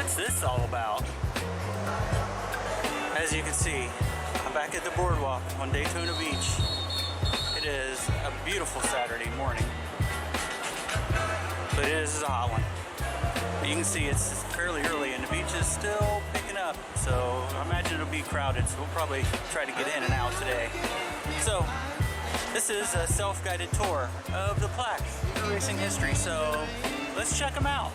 What's this all about? As you can see, I'm back at the boardwalk on Daytona Beach. It is a beautiful Saturday morning, but it is a hot one. You can see it's fairly early and the beach is still picking up, so I imagine it'll be crowded, so we'll probably try to get in and out today. So this is a self-guided tour of the plaques for racing history, so let's check them out.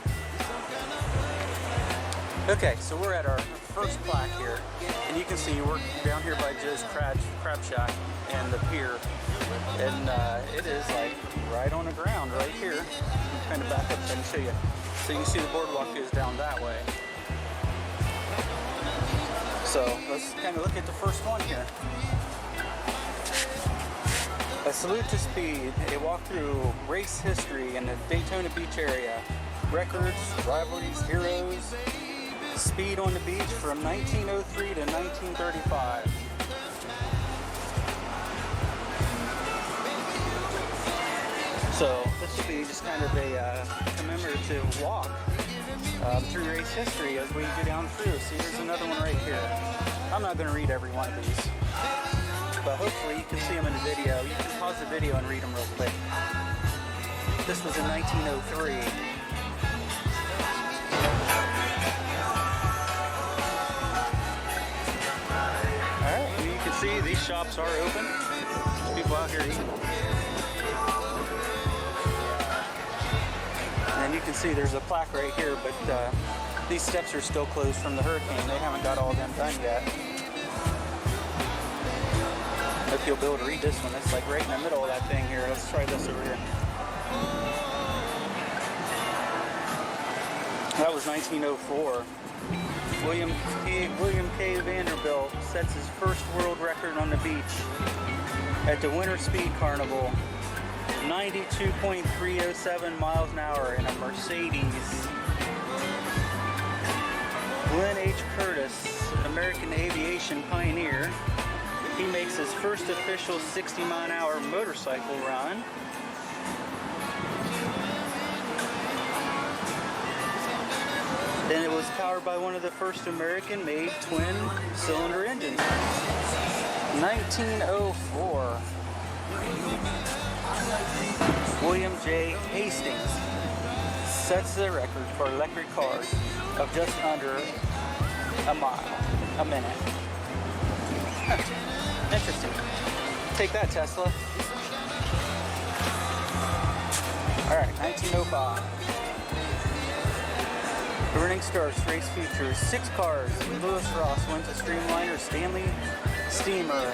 Okay, so we're at our first plaque here, and you can see we're down here by Joe's Crab Shack and the pier, and it is like right on the ground right here. Kind of back up and show you. So you can see the boardwalk goes down that way. So let's kind of look at the first one here. A salute to Speed, a walk through race history in the Daytona Beach area. Records, rivalries, heroes, Speed on the beach from 1903 to 1935. So this will be just kind of a commemorative walk through race history as we go down through. See, there's another one right here. I'm not going to read every one of these, but hopefully you can see them in the video. You can pause the video and read them real quick. This was in 1903. See, these shops are open. There's people out here eating. And you can see there's a plaque right here, but these steps are still closed from the hurricane. They haven't got all of them done yet. Hope you'll be able to read this one. It's like right in the middle of that thing here. Let's try this over here. That was 1904. William K. Vanderbilt sets his first world record on the beach at the Winter Speed Carnival, 92.307 miles an hour in a Mercedes. Glenn H. Curtis, American aviation pioneer, he makes his first official 60-mile-an-hour motorcycle run. Then it was powered by one of the first American-made twin-cylinder engines. 1904. William J. Hastings sets the record for electric cars of just under a minute. Interesting. Take that, Tesla. All right, 1905. Burning Stars race features 6 cars. Lewis Ross wins a Streamliner Stanley Steamer.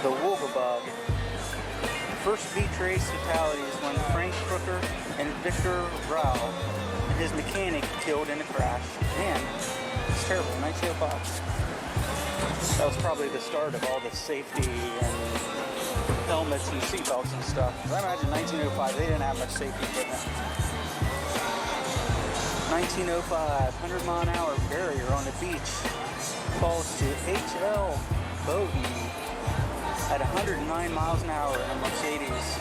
The Wolgabug. First beach race fatalities when Frank Crooker and Victor Rao and his mechanic killed in a crash. Man, it's terrible. 1905. That was probably the start of all the safety and helmets and seatbelts and stuff. I imagine 1905, they didn't have much safety equipment. 1905, 100-mile-an-hour barrier on the beach falls to H.L. Bowden at 109 miles an hour in a Mercedes.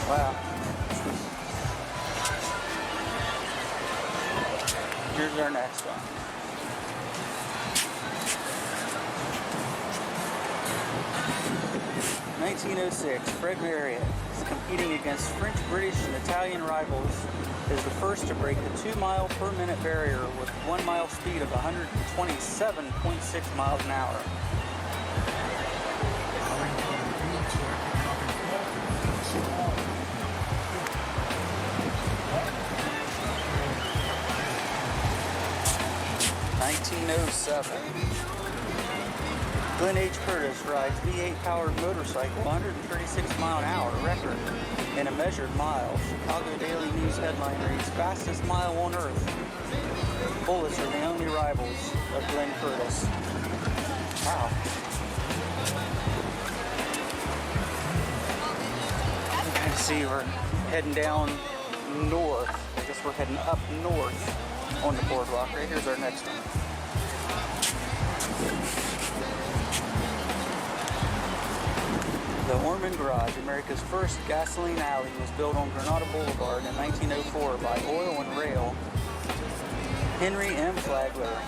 Wow. Here's our next one. 1906, Fred Marriott is competing against French, British, and Italian rivals is the first to break the 2-mile-per-minute barrier with 1-mile speed of 127.6 miles an hour. (1907) Glenn H. Curtis rides V8-powered motorcycle 136-mile-an-hour record in a measured mile. Chicago Daily News headline reads, "Fastest mile on Earth. Bullets are the only rivals of Glenn Curtis." Wow. You can see we're heading down north. I guess we're heading up north on the boardwalk. Right here's our next one. The Twin Garage, America's first gasoline alley, was built on Granada Boulevard in 1904 by Oil and Rail Henry M. Flagler.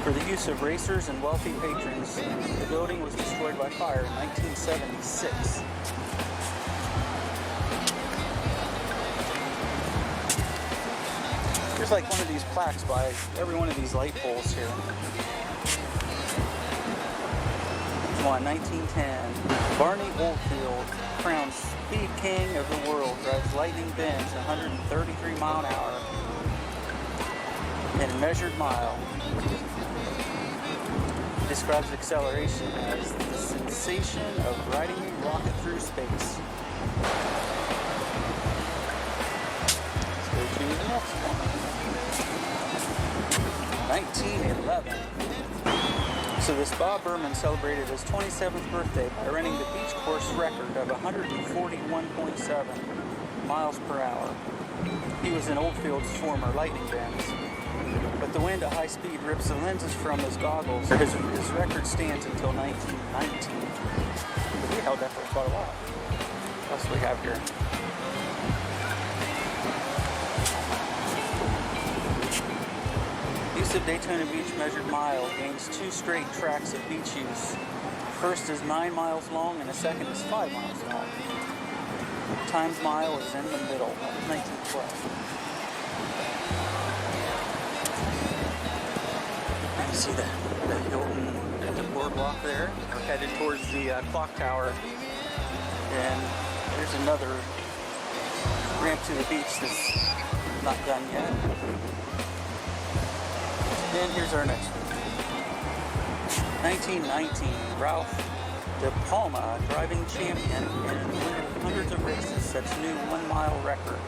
For the use of racers and wealthy patrons, the building was destroyed by fire in 1976. There's like one of these plaques by every one of these light poles here. One, 1910. Barney Oldfield, crowned Speed King of the world, drives Lightning Benz 133 mile an hour in measured mile. Describes acceleration as the sensation of riding a rocket through space. Let's go to the next one. 1911. So this Bob Berman celebrated his 27th birthday by running the beach course record of 141.7 miles per hour. He was in Oldfield's former Lightning Benz. But the wind at high speed rips the lenses from his goggles. His record stands until 1919. But he held that for quite a while. What else do we have here? Use of Daytona Beach measured mile gains 2 straight tracks of beach use. First is 9 miles long and the second is 5 miles long. Times mile is in the middle of 1912. You see the Hilton at the boardwalk there. We're headed towards the clock tower. And there's another ramp to the beach that's not done yet. And here's our next one. 1919, Ralph De Palma, driving champion in hundreds of races, sets new 1 mile record.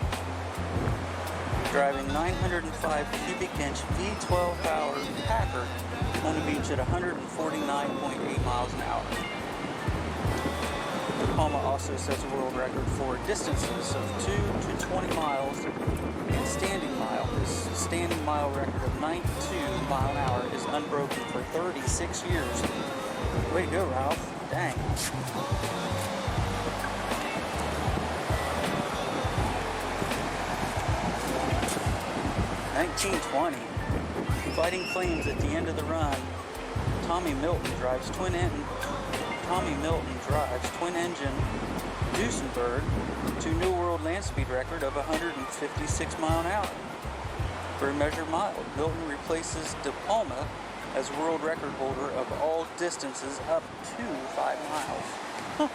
Driving 905 cubic inch V12 powered Packard on the beach at 149.8 miles an hour. De Palma also sets a world record for distances of 2 to 20 miles and standing mile. His standing mile record of 92 mile an hour is unbroken for 36 years. Way to go, Ralph. Dang. 1920. Fighting flames at the end of the run. Tommy Milton drives twin engine Duesenberg to new world land speed record of 156 mile an hour. For a measured mile, Milton replaces De Palma as world record holder of all distances up to 5 miles. Huh.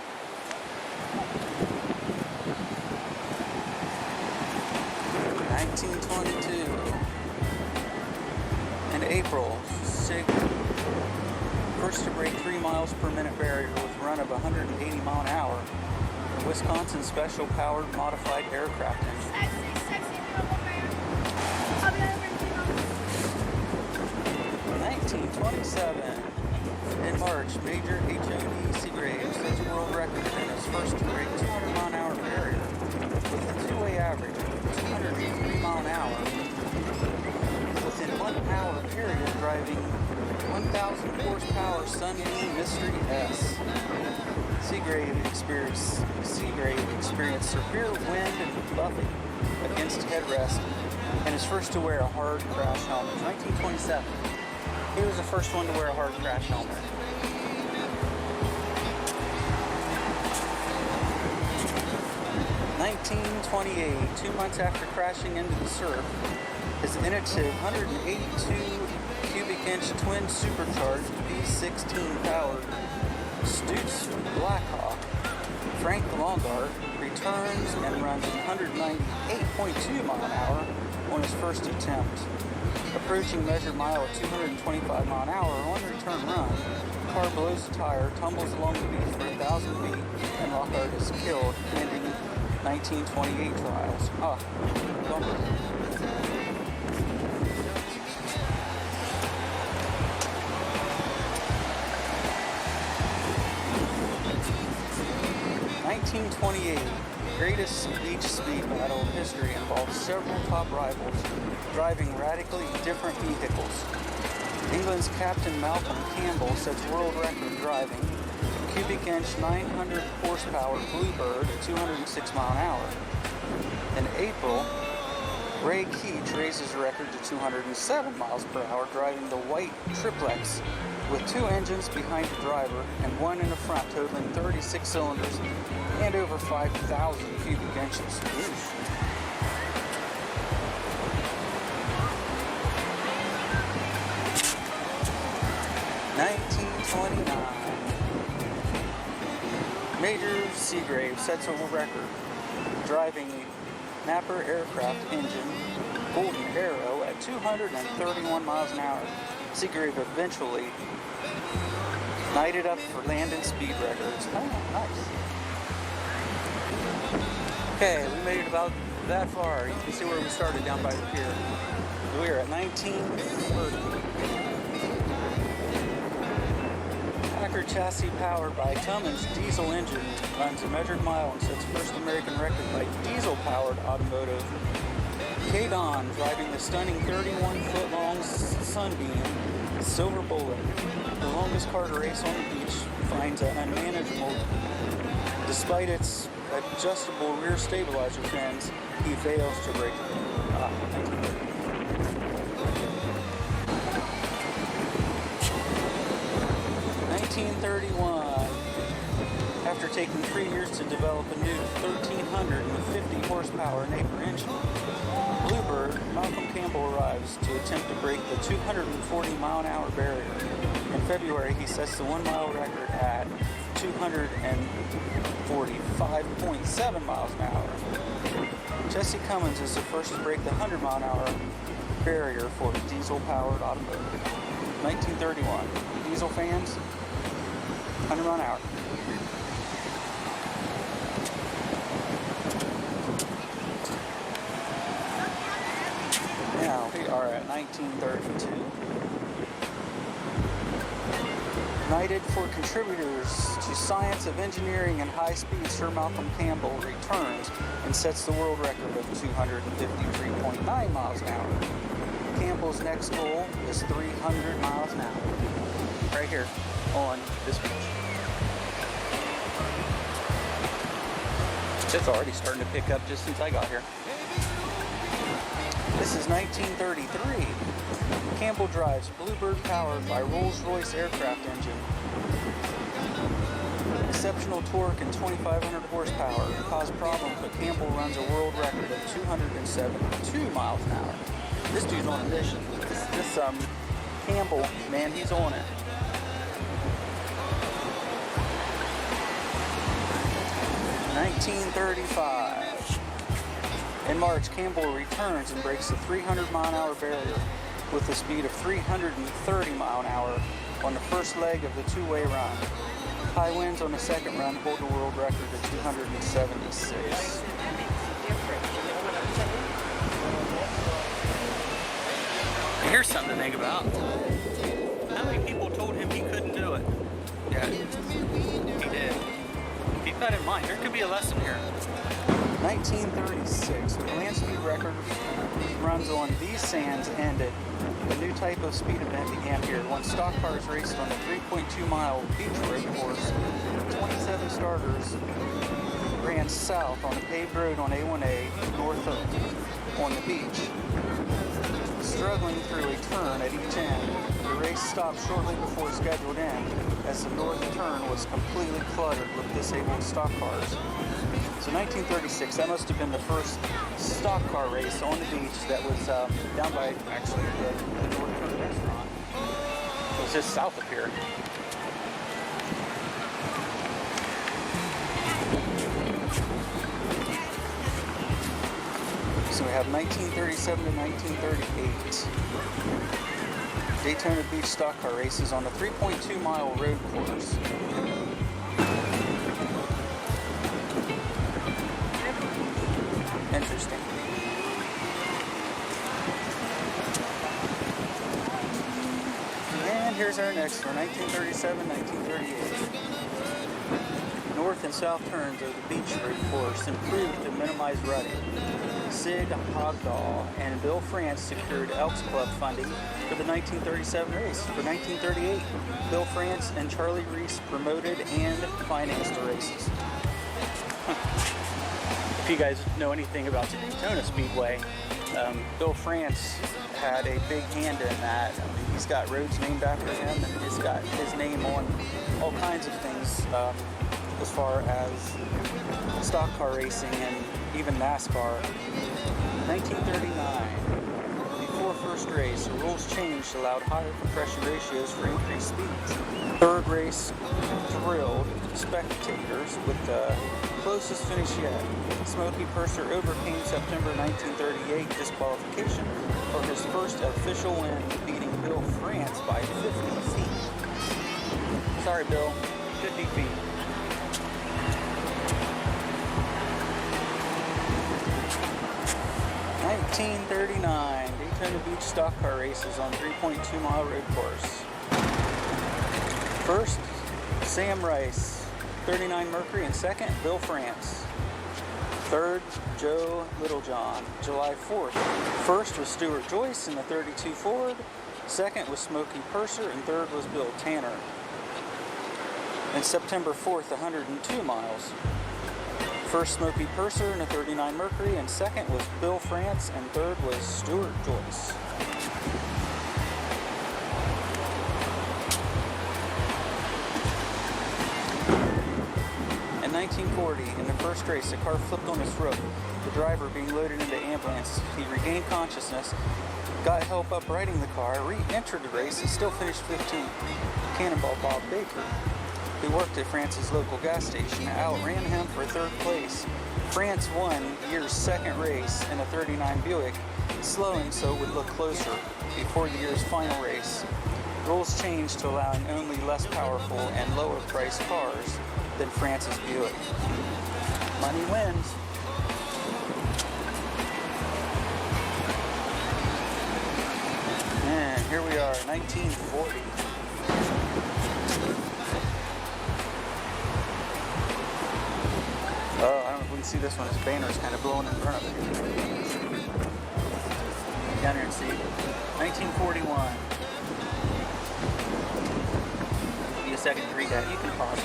In April, SIG first to break 3 miles per minute barrier with a run of 180 mile an hour. The Wisconsin Special Powered Modified Aircraft engine. 1927. In March, Major H.O.D. Seagrave sets world record in his first to break 200 mile an hour barrier with a two-way average of 203 mile an hour. Within 1 hour period, driving 1,000 horsepower Sunbeam Mystery S. Seagrave experienced severe wind and buffing against headrest and is first to wear a hard crash helmet. 1927. He was the first one to wear a hard crash helmet. 1928, 2 months after crashing into the surf, his innovative 182 cubic inch twin supercharged V16 powered Stutz Blackhawk, Frank Longard returns and runs 198.2 mile an hour on his first attempt. Approaching measured mile at 225 mile an hour on return run, the car blows the tire, tumbles along the beach for 1,000 feet, and Lockhart is killed, ending 1928 trials. Bumper. 1928, greatest beach speed battle in history, involves several top rivals driving radically different vehicles. England's Captain Malcolm Campbell sets world record driving cubic inch 900 horsepower Bluebird at 206 mile an hour. In April, Ray Keach raises the record to 207 miles per hour driving the white triplex with 2 engines behind the driver and 1 in the front, totaling 36 cylinders and over 5,000 cubic inches. Oof. Major Seagrave sets a record driving a Napper aircraft engine Golden Arrow at 231 miles an hour. Seagrave eventually knighted up for land and speed records. Oh, nice. Okay, we made it about that far. You can see where we started down by the pier. We are at 1930. Packer chassis powered by Cummins diesel engine runs a measured mile and sets first American record by diesel-powered automotive. K-Don driving the stunning 31-foot-long Sunbeam Silver Bullet. The longest car to race on the beach finds it unmanageable. Despite its adjustable rear stabilizer fins, he fails to break it. 1931. After taking 3 years to develop a new 1,350 horsepower Napier engine, Bluebird Malcolm Campbell arrives to attempt to break the 240 mile an hour barrier. In February, he sets the 1 mile record at 245.7 miles an hour. Jesse Cummins is the first to break the 100 mile an hour barrier for a diesel-powered automotive. 1931. Diesel fans, 100 mile an hour. Now we are at 1932. Knighted for contributors to science of engineering and high speed, Sir Malcolm Campbell returns and sets the world record of 253.9 miles an hour. Campbell's next goal is 300 miles an hour. Right here on this beach. It's already starting to pick up just since I got here. This is 1933. Campbell drives Bluebird powered by Rolls-Royce aircraft engine. Exceptional torque and 2,500 horsepower cause problems, but Campbell runs a world record of 272 miles an hour. This dude's on a mission. This Campbell, man, he's on it. $1935. In March, Campbell returns and breaks the 300 mile an hour barrier with a speed of 330 mile an hour on the first leg of the two-way run. High winds on the second run hold the world record at 276. Here's something to think about. How many people told him he couldn't do it? Yeah, he did. Keep that in mind. There could be a lesson here. 1936. The land speed record runs on these sands ended. A new type of speed event began here. When stock cars raced on a 3.2 mile beach road course, 27 starters ran south on the paved road on A1A north on the beach. Struggling through a turn at each end, the race stopped shortly before its scheduled end, as the north turn was completely cluttered with disabled stock cars. So 1936, that must have been the first stock car race on the beach that was down by actually the North Turn restaurant. It was just south of here. So we have 1937 to 1938. Daytona Beach stock car races on a 3.2 mile road course. Interesting. And here's our next one, 1937, 1938. North and south turns of the beach road course improved to minimize rutting. Sig Hogdahl and Bill France secured Elks Club funding for the 1937 race. For 1938, Bill France and Charlie Reese promoted and financed the races. If you guys know anything about the Daytona Speedway, Bill France had a big hand in that. I mean, he's got roads named after him, and he's got his name on all kinds of things as far as stock car racing and even NASCAR. 1939, before first race, the rules changed, allowed higher compression ratios for increased speeds. Third race thrilled spectators with the closest finish yet. Smokey Purser overcame September 1938 disqualification for his first official win, beating Bill France by 50 feet. Sorry, Bill, 50 feet. $1939, Daytona Beach stock car races on 3.2-mile road course. First, Sam Rice, 39 Mercury, and second, Bill France. Third, Joe Littlejohn, July 4th. First was Stuart Joyce in the 32 Ford. Second was Smokey Purser, and third was Bill Tanner. And September 4th, 102 miles. First, Smokey Purser in a 39 Mercury, and second was Bill France, and third was Stuart Joyce. In 1940, in the first race, a car flipped on its roof. The driver, being loaded into ambulance, he regained consciousness, got help uprighting the car, re-entered the race, and still finished 15th. Cannonball Bob Baker, who worked at France's local gas station, outran him for third place. France won the year's second race in a 39 Buick, slowing so would look closer before the year's final race. Rules changed to allowing only less powerful and lower priced cars than France's Buick. Money wins. And here we are, 1940. Oh, I don't know if we can see this one. His banner's kind of blowing in front of it. Down here and see. 1941. Give me a second to read that. You can pause it.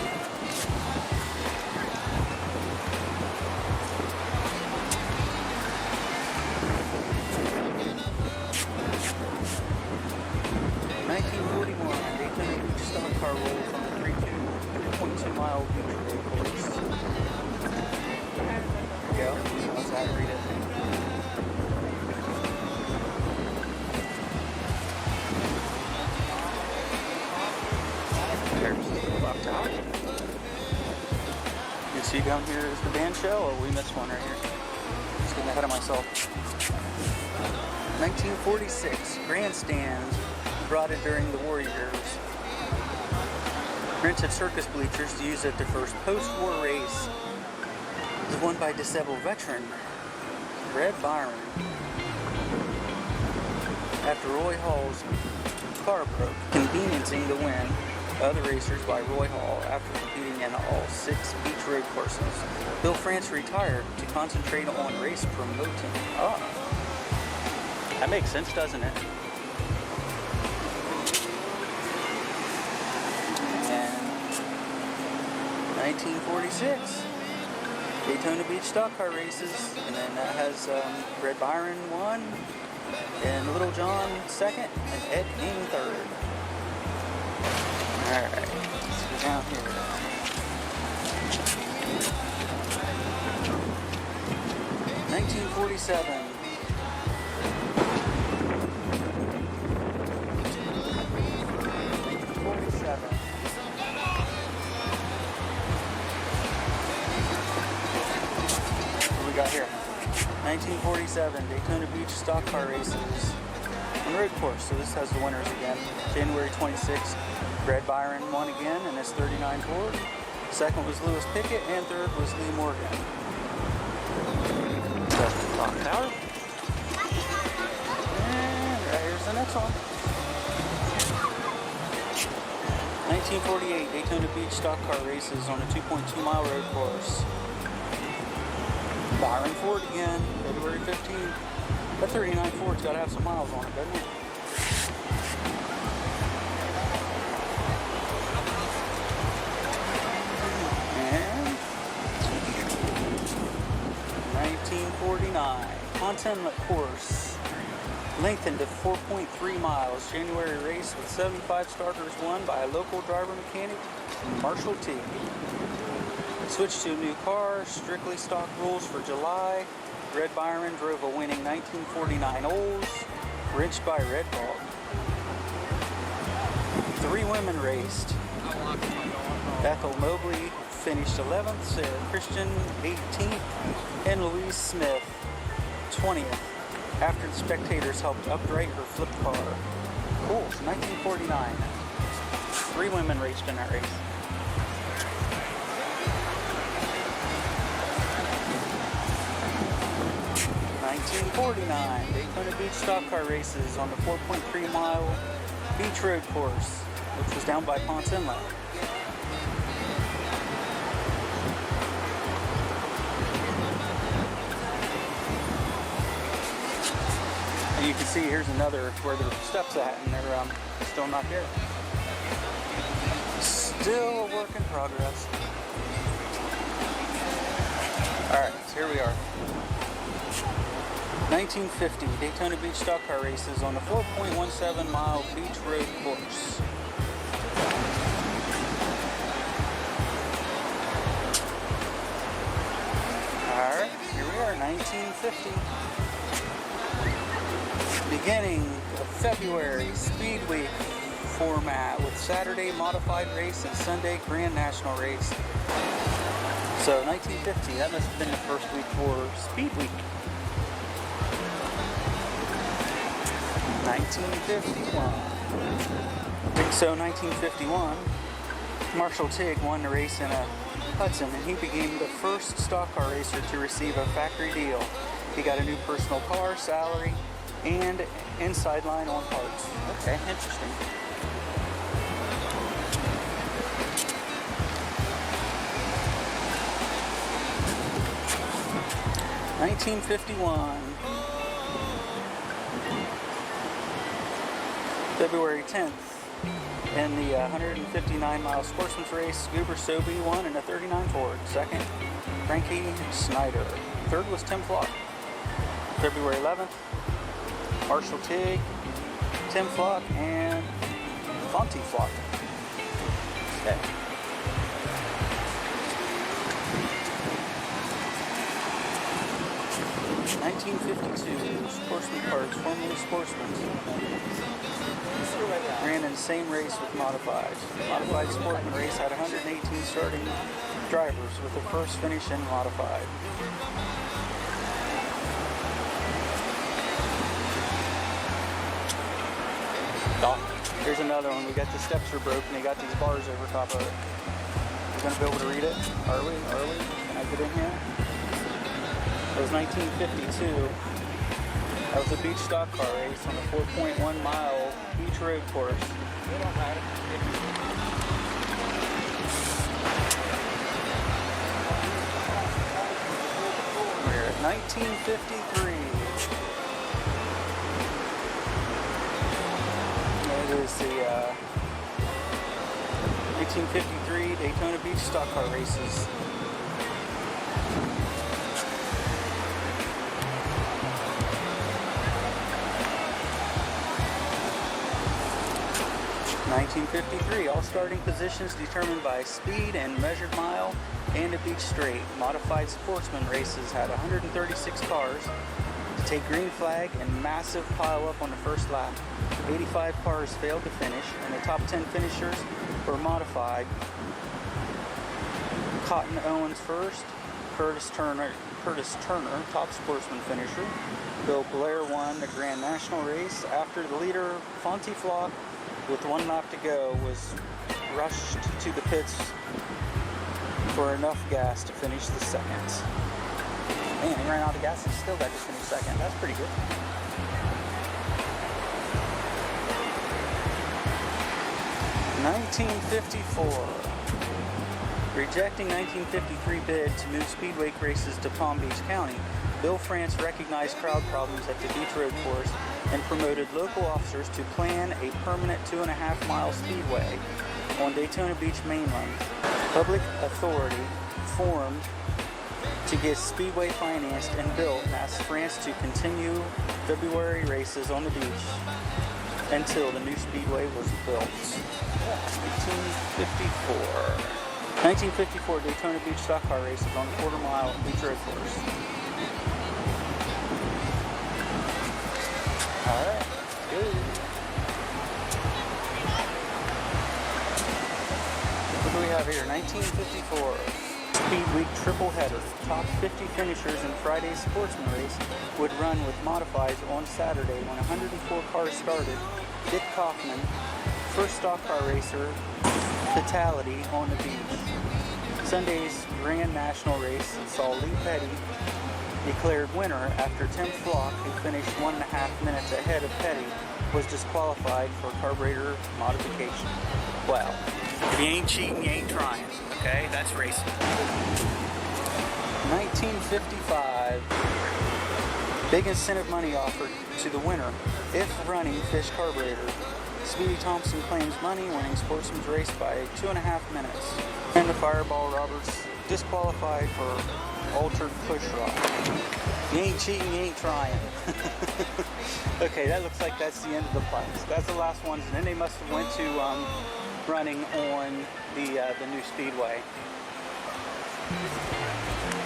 Daytona Beach stock car rolls on a 3.2-mile beach road course. There we go. Let's have to read it. There's the clock tower. You see down here is the band show, or we missed one right here? Just getting ahead of myself. 1946, grandstands brought it during the war years. Rented circus bleachers to use at the first post-war race. It was won by disabled veteran Red Byron. After Roy Hall's car broke, conveniencing the win of the racers by Roy Hall after competing in all 6 beach road courses. Bill France retired to concentrate on race promoting. Oh, that makes sense, doesn't it? 1946, Daytona Beach stock car races, and then that has Red Byron won, and Little John second, and Ed King third. Alright, let's go down here. $1947. Got here. 1947 Daytona Beach stock car races on road course. So this has the winners again. January 26th, Red Byron won again in his 39 Ford. Second was Lewis Pickett, and third was Lee Morgan. That's the clock tower. And right here's the next one. 1948 Daytona Beach stock car races on a 2.2-mile road course. Byron Ford again, February 15th. That 39 Ford's got to have some miles on it, doesn't it? And 1949 Ponce Inlet course, lengthened to 4.3 miles. January race with 75 starters won by a local driver mechanic, Marshall T. Switched to a new car, strictly stock rules for July. Red Byron drove a winning 1949 Olds, wrenched by Red Dog. 3 women raced. Ethel Mobley finished 11th, Sarah Christian 18th, and Louise Smith 20th, after the spectators helped upright her flipped car. Cool, it's 1949. 3 women raced in that race. 1949 Daytona Beach stock car races on the 4.3 mile beach road course, which was down by Ponce Inlet. And you can see here's another where the steps at, and they're still not there. Still a work in progress. Alright, so here we are. 1950 Daytona Beach stock car races on the 4.17 mile beach road course. Alright, here we are, 1950. Beginning of February, Speed Week format with Saturday modified race and Sunday Grand National race. So 1950, that must have been the first week for Speed Week. 1951. So 1951, Marshall Tigg won the race in a Hudson, and he became the first stock car racer to receive a factory deal. He got a new personal car, salary, and inside line on parts. Okay, interesting. (1951) February 10th, in the 159-mile Sportsman's Race, Goober Sobey won in a 39 Ford. Second, Frankie Snyder. Third was Tim Flock. February 11th, Marshall Tigg, Tim Flock, and Fonty Flock. Okay. (1952) Sportsman Parts, formerly Sportsman's. Ran in the same race with modifieds. Modified Sportsman race had 118 starting drivers, with the first finish in modified. Oh, here's another one. We got the steps are broken. They got these bars over top of it. We're gonna be able to read it. Are we? Can I get in here? It was 1952. That was a beach stock car race on a 4.1 mile beach road course. We're at 1953. It is the 1953 Daytona Beach stock car races. 1953, all starting positions determined by speed and measured mile and a beach straight. Modified Sportsman races had 136 cars to take green flag and massive pile up on the first lap. 85 cars failed to finish, and the top 10 finishers were modified. Cotton Owens first, Curtis Turner, top Sportsman finisher. Bill Blair won the Grand National race after the leader, Fonty Flock, with 1 lap to go, was rushed to the pits for enough gas to finish the second. Man, he ran out of gas and still got to finish second. That's pretty good. (1954) Rejecting 1953 bid to move speedway races to Palm Beach County, Bill France recognized crowd problems at the Beach Road course and promoted local officers to plan a permanent 2.5-mile speedway on Daytona Beach mainland. Public authority formed to get speedway financed and built and asked France to continue February races on the beach until the new speedway was built. 1954 Daytona Beach stock car races on the quarter-mile beach road course. Alright, good. What do we have here? 1954 Speed Week triple header. Top 50 finishers in Friday's sportsman race would run with modifies on Saturday when 104 cars started. Dick Kaufman, first stock car racer, fatality on the beach. Sunday's Grand National race saw Lee Petty declared winner after Tim Flock, who finished 1.5 minutes ahead of Petty, was disqualified for carburetor modification. Wow. If you ain't cheating, you ain't trying. Okay, that's racing. 1955. Big incentive money offered to the winner if running fish carburetor. Speedy Thompson claims money winning sportsman's race by 2.5 minutes. And the Fireball Roberts disqualified for altered push rod. You ain't cheating, you ain't trying. Okay, that looks like that's the end of the plaques. That's the last ones, and then they must have went to running on the new speedway.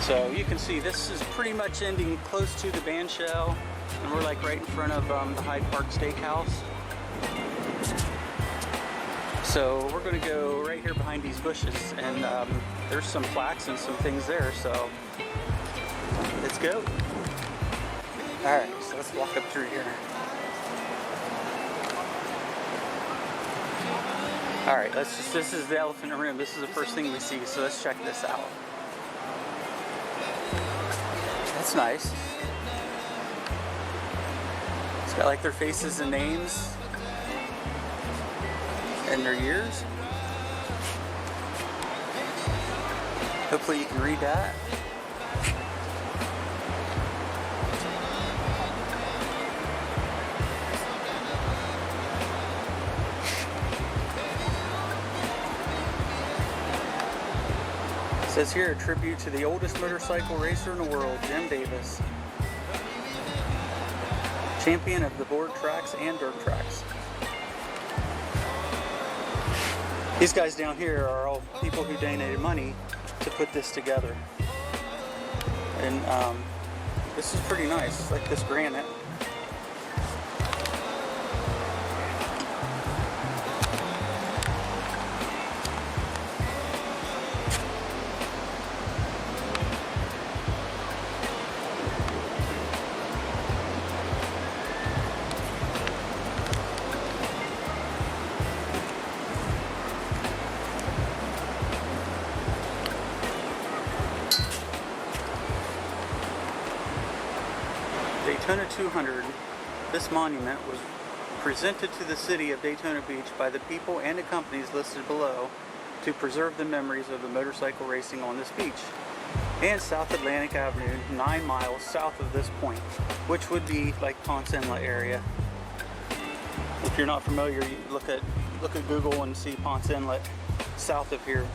So you can see this is pretty much ending close to the band shell, and we're like right in front of the Hyde Park Steakhouse. So we're going to go right here behind these bushes, and there's some plaques and some things there, so let's go. Alright, so let's walk up through here. Alright, this is the elephant in the room. This is the first thing we see, so let's check this out. That's nice. It's got like their faces and names and their years. Hopefully you can read that. It says here, a tribute to the oldest motorcycle racer in the world, Jim Davis. Champion of the board tracks and dirt tracks. These guys down here are all people who donated money to put this together. And this is pretty nice. It's like this granite. Daytona 200. This monument was presented to the city of Daytona Beach by the people and the companies listed below to preserve the memories of the motorcycle racing on this beach and South Atlantic Avenue, 9 miles south of this point, which would be like Ponce Inlet area. If you're not familiar, you look at Google and see Ponce Inlet south of here.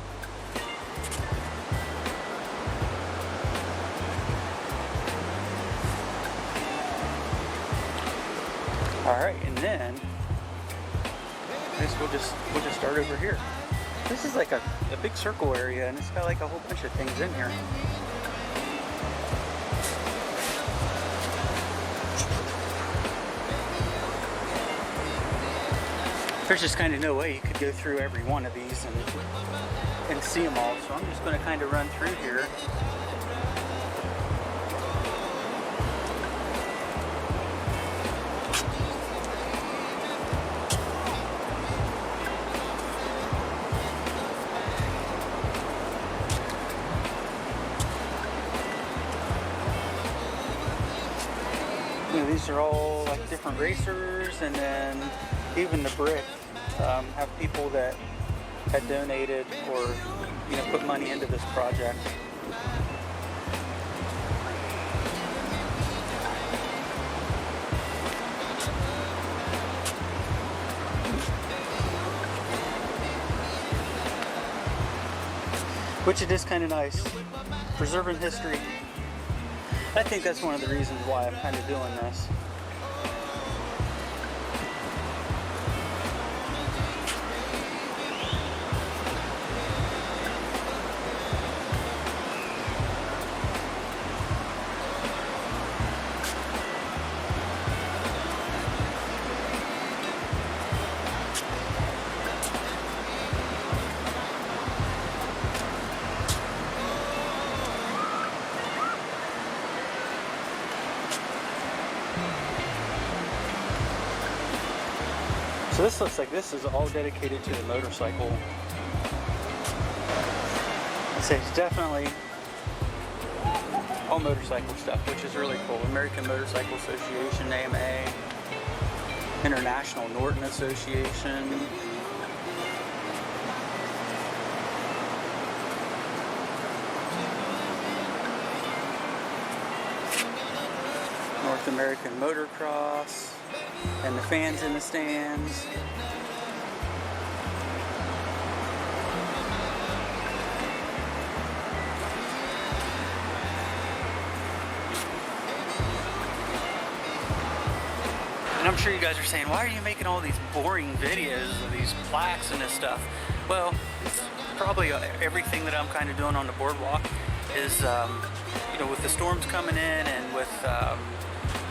Alright, and then I guess we'll just start over here. This is like a big circle area, and it's got like a whole bunch of things in here. There's just kind of no way you could go through every one of these and see them all, so I'm just going to kind of run through here. These are all like different racers, and then even the brick have people that had donated or put money into this project. Which it is kind of nice, preserving history. I think that's one of the reasons why I'm kind of doing this. So this looks like this is all dedicated to the motorcycle. I'd say it's definitely all motorcycle stuff, which is really cool. American Motorcycle Association, AMA, International Norton Association. North American Motocross. And the fans in the stands. And I'm sure you guys are saying, why are you making all these boring videos of these plaques and this stuff? Well, it's probably everything that I'm kind of doing on the boardwalk is, with the storms coming in and with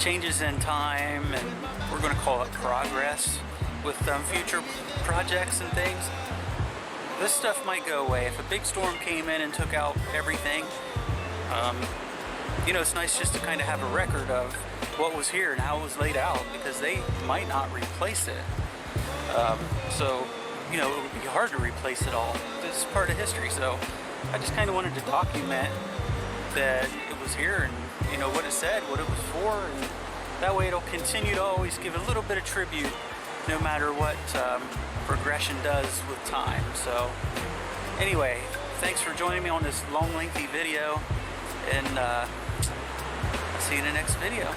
changes in time, and we're going to call it progress with future projects and things. This stuff might go away. If a big storm came in and took out everything, it's nice just to kind of have a record of what was here and how it was laid out, because they might not replace it. So it would be hard to replace it all. This is part of history, so I just kind of wanted to document that it was here and what it said, what it was for, and that way it'll continue to always give a little bit of tribute no matter what progression does with time. So anyway, thanks for joining me on this long lengthy video, and I'll see you in the next video.